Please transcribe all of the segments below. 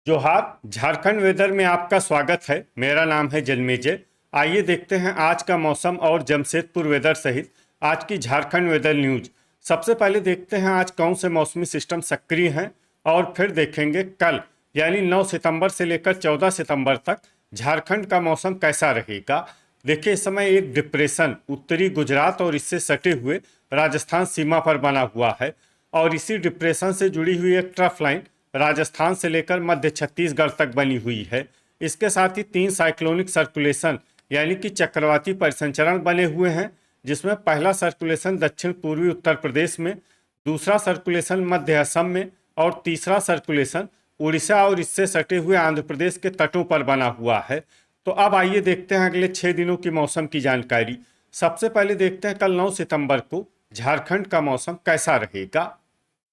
जोहार झारखंड वेदर में आपका स्वागत है। मेरा नाम है जन्मेजय। आइए देखते हैं आज का मौसम और जमशेदपुर वेदर सहित आज की झारखंड वेदर न्यूज। सबसे पहले देखते हैं आज कौन से मौसमी सिस्टम सक्रिय हैं और फिर देखेंगे कल यानी 9 सितंबर से लेकर 14 सितंबर तक झारखंड का मौसम कैसा रहेगा। देखिए, इस समय एक डिप्रेशन उत्तरी गुजरात और इससे सटे हुए राजस्थान सीमा पर बना हुआ है और इसी डिप्रेशन से जुड़ी हुई एक ट्रफ लाइन राजस्थान से लेकर मध्य छत्तीसगढ़ तक बनी हुई है। इसके साथ ही 3 साइक्लोनिक सर्कुलेशन यानी कि चक्रवाती परिसंचरण बने हुए हैं, जिसमें पहला सर्कुलेशन दक्षिण पूर्वी उत्तर प्रदेश में, दूसरा सर्कुलेशन मध्य असम में और तीसरा सर्कुलेशन उड़ीसा और इससे सटे हुए आंध्र प्रदेश के तटों पर बना हुआ है। तो अब आइए देखते हैं अगले 6 दिनों की मौसम की जानकारी। सबसे पहले देखते हैं कल 9 सितंबर को झारखंड का मौसम कैसा रहेगा।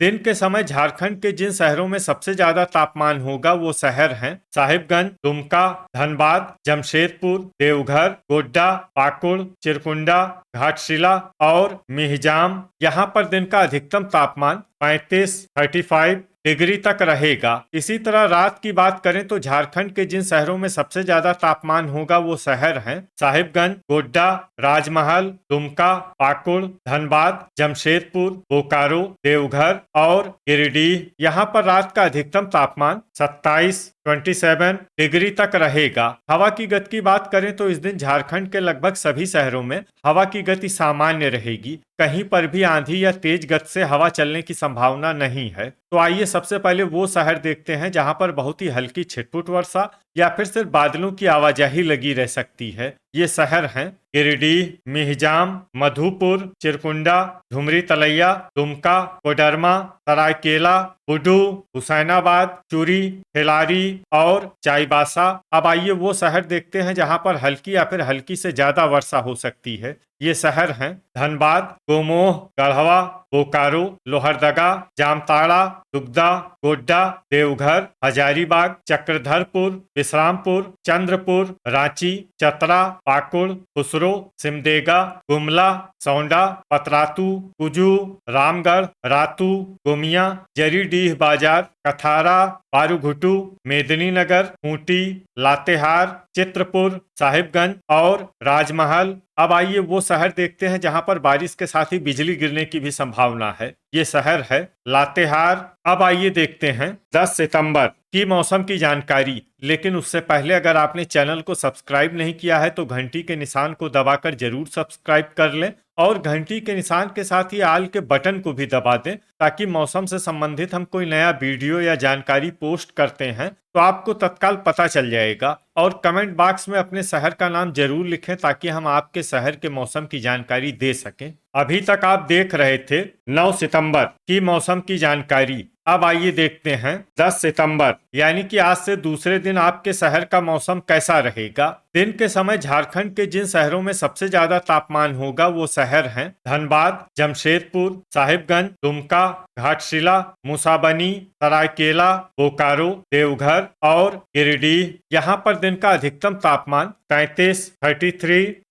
दिन के समय झारखंड के जिन शहरों में सबसे ज्यादा तापमान होगा वो शहर हैं साहिबगंज, दुमका, धनबाद, जमशेदपुर, देवघर, गोड्डा, पाकुड़, चिरकुंडा, घाटशिला और मिहिजाम। यहाँ पर दिन का अधिकतम तापमान 35 डिग्री तक रहेगा। इसी तरह रात की बात करें तो झारखंड के जिन शहरों में सबसे ज्यादा तापमान होगा वो शहर हैं साहिबगंज, गोड्डा, राजमहल, दुमका, पाकुड़, धनबाद, जमशेदपुर, बोकारो, देवघर और गिरिडीह। यहाँ पर रात का अधिकतम तापमान 27 डिग्री तक रहेगा। हवा की गति की बात करें तो इस दिन झारखंड के लगभग सभी शहरों में हवा की गति सामान्य रहेगी। कहीं पर भी आंधी या तेज गति से हवा चलने की संभावना नहीं है। तो आइए सबसे पहले वो शहर देखते हैं जहां पर बहुत ही हल्की छिटपुट वर्षा या फिर सिर्फ बादलों की आवाजाही लगी रह सकती है। ये शहर हैं गिरिडीह, मिहिजाम, मधुपुर, चिरकुंडा, धुमरी तलैया, दुमका, कोडरमा, सरायकेला, बुडू, हुसैनाबाद, चूरी, ठेलारी और चाईबासा। अब आइए वो शहर देखते हैं जहां पर हल्की या फिर हल्की से ज्यादा वर्षा हो सकती है। ये शहर हैं धनबाद, गोमोह, गढ़वा, बोकारो, लोहरदगा, जामताड़ा, दुगदा, गोड्डा, देवघर, हजारीबाग, चक्रधरपुर, विश्रामपुर, चंद्रपुर, रांची, चतरा, पाकुड़, खुसरो, सिमडेगा, गुमला, सौंडा, पतरातू, कुजू, रामगढ़, रातू, गोमिया, जरीडीह बाजार, कथारा, पारूघुटू, मेदिनीनगर, खूंटी, लातेहार, चित्रपुर, साहिबगंज और राजमहल। अब आइए वो शहर देखते हैं जहां पर बारिश के साथ ही बिजली गिरने की भी संभावना है। ये शहर है लातेहार। अब आइए देखते हैं 10 सितंबर की मौसम की जानकारी। लेकिन उससे पहले अगर आपने चैनल को सब्सक्राइब नहीं किया है तो घंटी के निशान को दबाकर जरूर सब्सक्राइब कर लें और घंटी के निशान के साथ ही आल के बटन को भी दबा दें, ताकि मौसम से संबंधित हम कोई नया वीडियो या जानकारी पोस्ट करते हैं तो आपको तत्काल पता चल जाएगा। और कमेंट बॉक्स में अपने शहर का नाम जरूर लिखें ताकि हम आपके शहर के मौसम की जानकारी दे सकें। अभी तक आप देख रहे थे 9 सितंबर की मौसम की जानकारी। अब आइए देखते हैं 10 सितंबर यानी कि आज से दूसरे दिन आपके शहर का मौसम कैसा रहेगा। दिन के समय झारखंड के जिन शहरों में सबसे ज्यादा तापमान होगा वो शहर हैं धनबाद, जमशेदपुर, साहिबगंज, दुमका, घाटशिला, मुसाबनी, सरायकेला, बोकारो, देवघर और गिरिडीह। यहाँ पर दिन का अधिकतम तापमान 33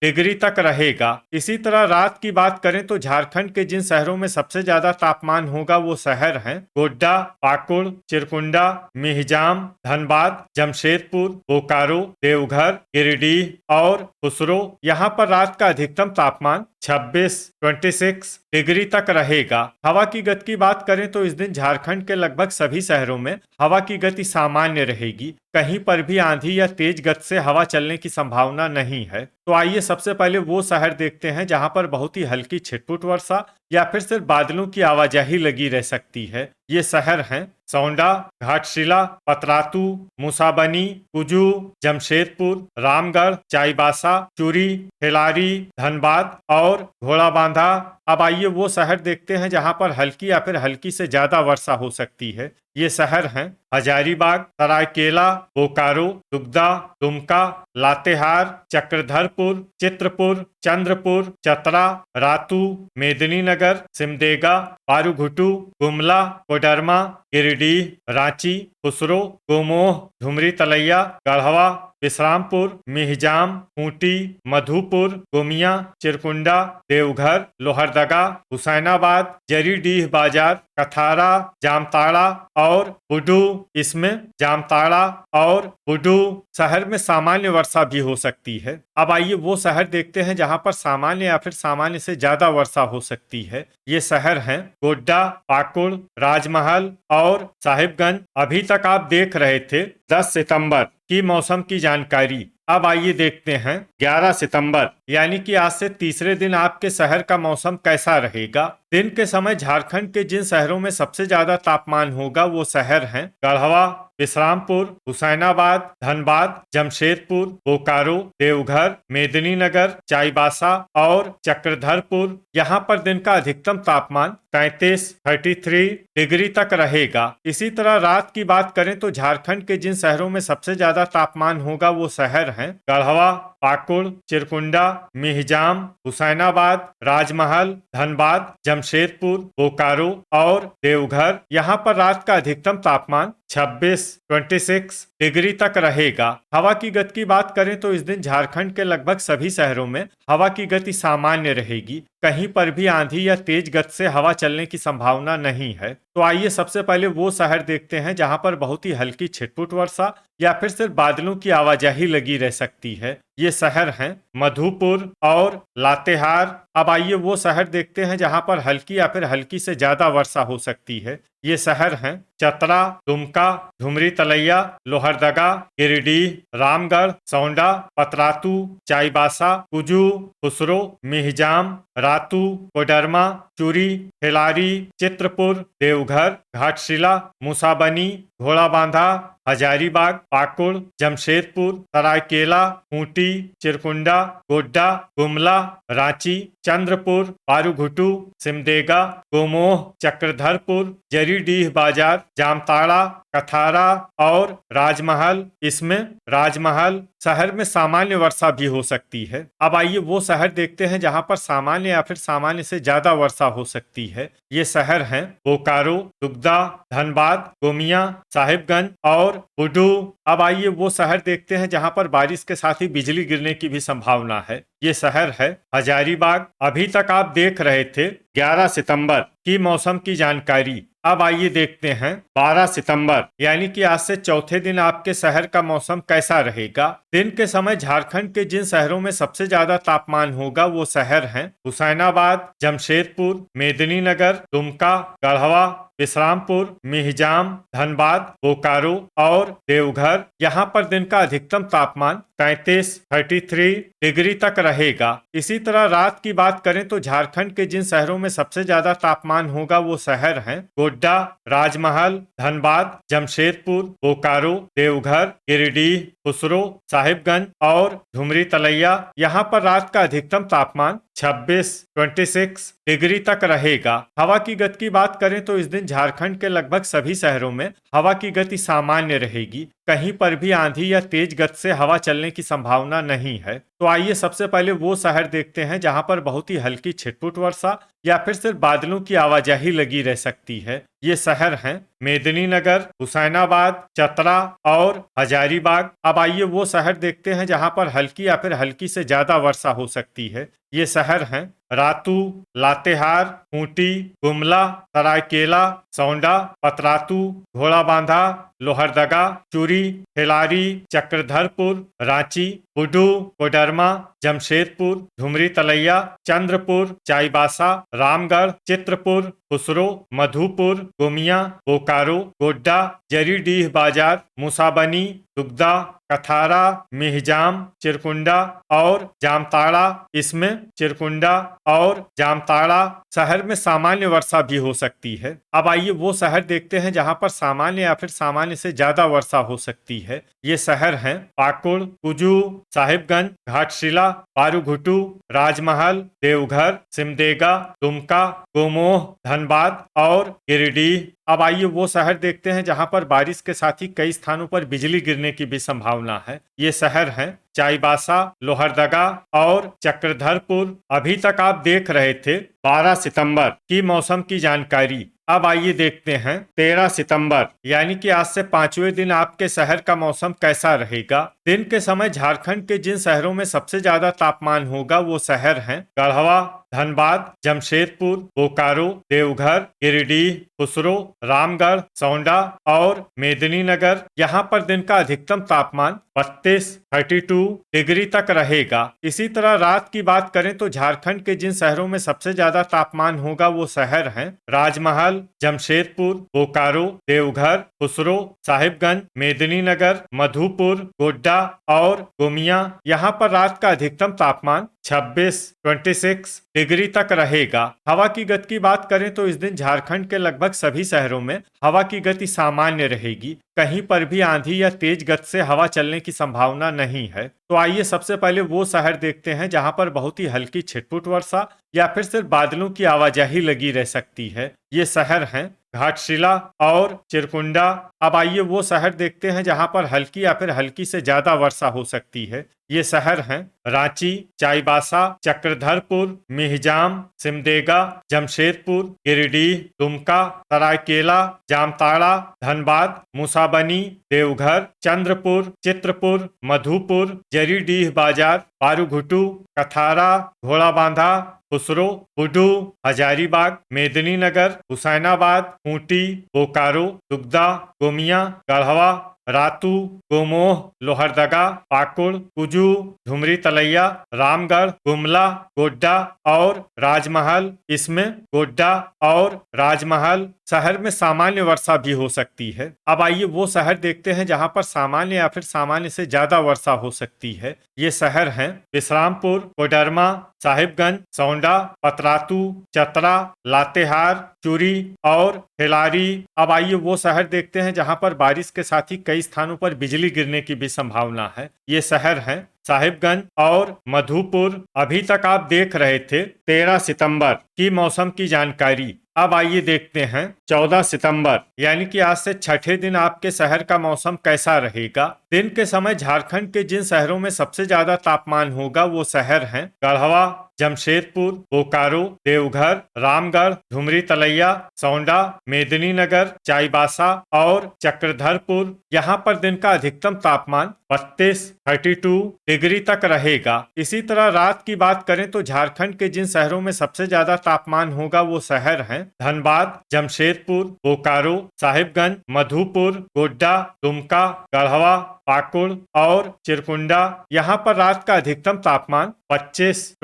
डिग्री तक रहेगा। इसी तरह रात की बात करें तो झारखंड के जिन शहरों में सबसे ज्यादा तापमान होगा वो शहर हैं गोड्डा, पाकुड़, चिरकुंडा, मिहिजाम, धनबाद, जमशेदपुर, बोकारो, देवघर, गिरिडीह और खुसरो। यहाँ पर रात का अधिकतम तापमान 26 डिग्री तक रहेगा। हवा की गति की बात करें तो इस दिन झारखंड के लगभग सभी शहरों में हवा की गति सामान्य रहेगी। कहीं पर भी आंधी या तेज गति से हवा चलने की संभावना नहीं है। तो आइए सबसे पहले वो शहर देखते हैं जहां पर बहुत ही हल्की छिटपुट वर्षा या फिर सिर्फ बादलों की आवाजाही लगी रह सकती है। ये शहर हैं सौंडा, घाटशिला, पतरातू, मुसाबनी, कुजू, जमशेदपुर, रामगढ़, चाईबासा, चूरी, ठेलारी, धनबाद और घोड़ाबांधा। अब आइए वो शहर देखते हैं जहां पर हल्की या फिर हल्की से ज्यादा वर्षा हो सकती है। ये शहर हैं हजारीबाग, सरायकेला, बोकारो, दुगदा, दुमका, लातेहार, चक्रधरपुर, चित्रपुर, चंद्रपुर, चतरा, रातू, मेदिनीनगर, सिमडेगा, पारूघुटू, गुमला, कोडरमा, गिरिडीह, रांची, खुसरो, गोमोह, धुमरी तलैया, गढ़वा, विश्रामपुर, मिहिजाम, खूंटी, मधुपुर, गोमिया, चिरकुंडा, देवघर, लोहरदगा, हुसैनाबाद, जरीडीह बाजार, कथारा, जामताड़ा और बुडू। इसमें जामताड़ा और बुडू शहर में सामान्य वर्षा भी हो सकती है। अब आइए वो शहर देखते हैं जहां पर सामान्य या फिर सामान्य से ज्यादा वर्षा हो सकती है। ये शहर हैं गोड्डा, पाकुड़, राजमहल और साहिबगंज। अभी तक आप देख रहे थे 10 सितंबर की मौसम की जानकारी। अब आइए देखते हैं 11 सितंबर यानी कि आज से तीसरे दिन आपके शहर का मौसम कैसा रहेगा। दिन के समय झारखंड के जिन शहरों में सबसे ज्यादा तापमान होगा वो शहर हैं गढ़वा, विश्रामपुर, हुसैनाबाद, धनबाद, जमशेदपुर, बोकारो, देवघर, मेदिनीनगर, चाईबासा और चक्रधरपुर। यहाँ पर दिन का अधिकतम तापमान 33 डिग्री तक रहेगा। इसी तरह रात की बात करें तो झारखंड के जिन शहरों में सबसे ज्यादा तापमान होगा वो शहर हैं गढ़वा, पाकुड़, चिरकुंडा, मिहिजाम, हुसैनाबाद, राजमहल, धनबाद, जमशेदपुर, बोकारो और देवघर। यहाँ पर रात का अधिकतम तापमान 26 डिग्री तक रहेगा। हवा की गति की बात करें तो इस दिन झारखंड के लगभग सभी शहरों में हवा की गति सामान्य रहेगी। कहीं पर भी आंधी या तेज गति से हवा चलने की संभावना नहीं है। तो आइए सबसे पहले वो शहर देखते हैं जहां पर बहुत ही हल्की छिटपुट वर्षा या फिर सिर्फ बादलों की आवाजाही लगी रह सकती है। ये शहर हैं मधुपुर और लातेहार। अब आइए वो शहर देखते हैं जहां पर हल्की या फिर हल्की से ज्यादा वर्षा हो सकती है। ये शहर हैं चतरा, दुमका, धुमरी तलैया, लोहरदगा, गिरिडीह, रामगढ़, सौंडा, पतरातू, चाईबासा, कुजू, खुसरो, मिहिजाम, रातू, कोडरमा, चूरी, खिलारी, चित्रपुर, देवघर, घाटशिला, मुसाबनी, घोड़ाबांधा, हजारीबाग, पाकुड़, जमशेदपुर, सरायकेला, खूंटी, चिरकुंडा, गोड्डा, गुमला, रांची, चंद्रपुर, पारूघुटू, सिमडेगा, गोमोह, चक्रधरपुर, जरीडीह बाजार, जामताड़ा, कथारा और राजमहल। इसमें राजमहल शहर में सामान्य वर्षा भी हो सकती है। अब आइए वो शहर देखते हैं जहां पर सामान्य या फिर सामान्य से ज्यादा वर्षा हो सकती है। ये शहर हैं बोकारो, दुगदा, धनबाद, गोमिया, साहिबगंज और बुडू। अब आइए वो शहर देखते हैं जहां पर बारिश के साथ ही बिजली गिरने की भी संभावना है। ये शहर है हजारीबाग। अभी तक आप देख रहे थे 11 सितंबर की मौसम की जानकारी। अब आइए देखते हैं 12 सितंबर यानी कि आज से चौथे दिन आपके शहर का मौसम कैसा रहेगा। दिन के समय झारखंड के जिन शहरों में सबसे ज्यादा तापमान होगा वो शहर हैं हुसैनाबाद, जमशेदपुर, मेदिनीनगर, दुमका, गढ़वा, विश्रामपुर, मिहिजाम, धनबाद, बोकारो और देवघर। यहाँ पर दिन का अधिकतम तापमान 33 डिग्री तक रहेगा। इसी तरह रात की बात करें तो झारखंड के जिन शहरों में सबसे ज्यादा तापमान होगा वो शहर हैं गोड्डा, राजमहल, धनबाद, जमशेदपुर, बोकारो, देवघर, गिरिडीह, खुसरो, साहिबगंज और धुमरी तलैया। यहाँ पर रात का अधिकतम तापमान 26 डिग्री तक रहेगा। हवा की गति की बात करें तो इस दिन झारखंड के लगभग सभी शहरों में हवा की गति सामान्य रहेगी। कहीं पर भी आंधी या तेज गति से हवा चलने की संभावना नहीं है। तो आइए सबसे पहले वो शहर देखते हैं जहां पर बहुत ही हल्की छिटपुट वर्षा या फिर सिर्फ बादलों की आवाजाही लगी रह सकती है। ये शहर हैं मेदिनीनगर, हुसैनाबाद, चतरा और हजारीबाग। अब आइए वो शहर देखते हैं जहां पर हल्की या फिर हल्की से ज्यादा वर्षा हो सकती है। ये शहर हैं रातू, लातेहार, खूंटी, गुमला, सरायकेला, सौंडा, पतरातू, घोड़ाबांधा, लोहरदगा, चूरी, खिलारी, चक्रधरपुर, रांची, बुडू, कोडरमा, जमशेदपुर, धुमरी तलैया, चंद्रपुर, चाईबासा, रामगढ़, चित्रपुर, खुसरो, मधुपुर, गोमिया, बोकारो, गोड्डा, जरीडीह बाजार, मुसाबनी, दुगदा, कथारा, मिहिजाम, चिरकुंडा और जामताड़ा। इसमें चिरकुंडा और जामताड़ा शहर में सामान्य वर्षा भी हो सकती है। अब आइए वो शहर देखते हैं जहां पर सामान्य या फिर सामान्य से ज्यादा वर्षा हो सकती है। ये शहर हैं पाकुड़, कुजू, साहिबगंज, घाटशिला, पारूघुटू, राजमहल, देवघर, सिमडेगा, दुमका, गोमोह, धनबाद और गिरिडीह। अब आइए वो शहर देखते हैं जहां पर बारिश के साथ ही कई स्थानों पर बिजली गिरने की भी संभावना है। ये शहर हैं चाईबासा, लोहरदगा और चक्रधरपुर। अभी तक आप देख रहे थे 12 सितंबर की मौसम की जानकारी। अब आइए देखते हैं 13 सितंबर यानी कि आज से 5वें दिन आपके शहर का मौसम कैसा रहेगा। दिन के समय झारखंड के जिन शहरों में सबसे ज्यादा तापमान होगा वो शहर हैं गढ़वा, धनबाद, जमशेदपुर, बोकारो, देवघर, गिरिडीह, खुसरो, रामगढ़, सौंडा और मेदिनीनगर। यहाँ पर दिन का अधिकतम तापमान 32 डिग्री तक रहेगा। इसी तरह रात की बात करें तो झारखंड के जिन शहरों में सबसे ज्यादा तापमान होगा वो शहर हैं राजमहल, जमशेदपुर, बोकारो, देवघर, खुसरो, साहिबगंज, मेदिनीनगर, मधुपुर, गोड्डा और गोमिया। यहाँ पर रात का अधिकतम तापमान 26 डिग्री तक रहेगा। हवा की गति की बात करें तो इस दिन झारखंड के लगभग सभी शहरों में हवा की गति सामान्य रहेगी। कहीं पर भी आंधी या तेज गति से हवा चलने की संभावना नहीं है। तो आइए सबसे पहले वो शहर देखते हैं जहां पर बहुत ही हल्की छिटपुट वर्षा या फिर सिर्फ बादलों की आवाजाही लगी रह सकती है। ये शहर हैं घाटशिला और चिरकुंडा। अब आइए वो शहर देखते हैं जहां पर हल्की या फिर हल्की से ज्यादा वर्षा हो सकती है। ये शहर हैं रांची, चाईबासा, चक्रधरपुर, मिहिजाम, सिमडेगा, जमशेदपुर, गिरिडीह, दुमका, सरायकेला, जामताड़ा, धनबाद, मुसाबनी, देवघर, चंद्रपुर, चित्रपुर, मधुपुर, जरीडीह बाजार, पारूघुटू, कथारा, घोड़ाबांधा, खुसरो, बुडू, हजारीबाग, मेदिनीनगर, हुसैनाबाद, खूंटी, बोकारो, दुगदा, गोमिया, गढ़वा, रातू, गोमोह, लोहरदगा, पाकुड़, कुजू, धुमरी तलैया, रामगढ़, गुमला, गोड्डा और राजमहल। इसमें गोड्डा और राजमहल शहर में सामान्य वर्षा भी हो सकती है। अब आइए वो शहर देखते हैं जहां पर सामान्य या फिर सामान्य से ज्यादा वर्षा हो सकती है। ये शहर हैं विश्रामपुर, कोडरमा, साहिबगंज, सौंडा, पतरातू, चतरा, लातेहार, चूरी और खिलारी। अब आइए वो शहर देखते हैं जहां पर बारिश के साथ ही कई स्थानों पर बिजली गिरने की भी संभावना है। ये शहर हैं साहिबगंज और मधुपुर। अभी तक आप देख रहे थे 13 सितंबर की मौसम की जानकारी। अब आइए देखते हैं 14 सितंबर यानी कि आज से छठे दिन आपके शहर का मौसम कैसा रहेगा। दिन के समय झारखंड के जिन शहरों में सबसे ज्यादा तापमान होगा वो शहर हैं गढ़वा, जमशेदपुर, बोकारो, देवघर, रामगढ़, धुमरी तलैया, सौंडा, मेदिनीनगर, चाईबासा और चक्रधरपुर। यहाँ पर दिन का अधिकतम तापमान 32 डिग्री तक रहेगा। इसी तरह रात की बात करें तो झारखंड के जिन शहरों में सबसे ज्यादा तापमान होगा वो शहर हैं धनबाद, जमशेदपुर, बोकारो, साहिबगंज, मधुपुर, गोड्डा, दुमका, गढ़वा, पाकुड़ और चिरकुंडा। यहाँ पर रात का अधिकतम तापमान 25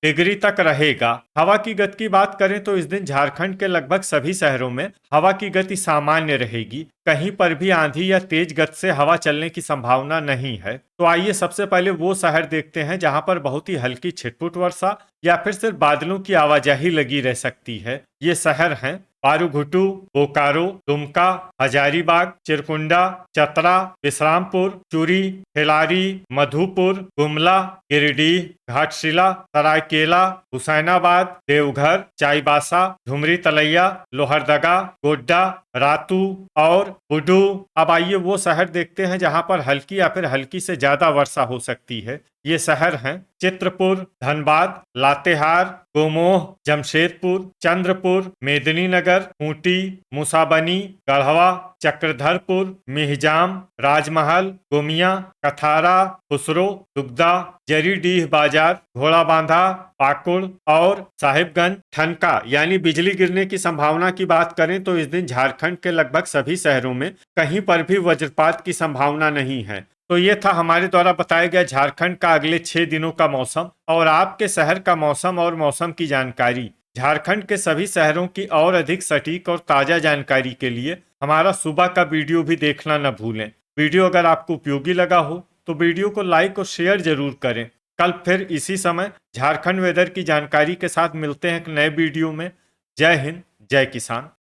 डिग्री तक रहेगा। हवा की गति की बात करें तो इस दिन झारखंड के लगभग सभी शहरों में हवा की गति सामान्य रहेगी। कहीं पर भी आंधी या तेज गति से हवा चलने की संभावना नहीं है। तो आइए सबसे पहले वो शहर देखते हैं जहां पर बहुत ही हल्की छिटपुट वर्षा या फिर सिर्फ बादलों की आवाजाही लगी रह सकती है। ये शहर हैं पारूघुटू, बोकारो, दुमका, हजारीबाग, चिरकुंडा, चतरा, विश्रामपुर, चूरी, खिलारी, मधुपुर, गुमला, गिरिडीह, घाटशिला, सरायकेला, हुसैनाबाद, देवघर, चाईबासा, धुमरी तलैया, लोहरदगा, गोड्डा, रातू और बुडू। अब आइए वो शहर देखते हैं जहां पर हल्की या फिर हल्की से ज्यादा वर्षा हो सकती है। ये शहर हैं चित्रपुर, धनबाद, लातेहार, गोमोह, जमशेदपुर, चंद्रपुर, मेदिनीनगर, खूंटी, मुसाबनी, गढ़वा, चक्रधरपुर, मिहिजाम, राजमहल, गोमिया, कथारा, खुसरो, दुगदा, जरीडीह बाजार, घोड़ाबांधा, पाकुड़ और साहिबगंज। ठनका यानी बिजली गिरने की संभावना की बात करें तो इस दिन झारखंड के लगभग सभी शहरों में कहीं पर भी वज्रपात की संभावना नहीं है। तो ये था हमारे द्वारा बताया गया झारखंड का अगले 6 दिनों का मौसम और आपके शहर का मौसम और मौसम की जानकारी। झारखंड के सभी शहरों की और अधिक सटीक और ताजा जानकारी के लिए हमारा सुबह का वीडियो भी देखना न भूलें। वीडियो अगर आपको उपयोगी लगा हो तो वीडियो को लाइक और शेयर जरूर करें। कल फिर इसी समय झारखंड वेदर की जानकारी के साथ मिलते हैं एक नए वीडियो में। जय हिंद, जय किसान।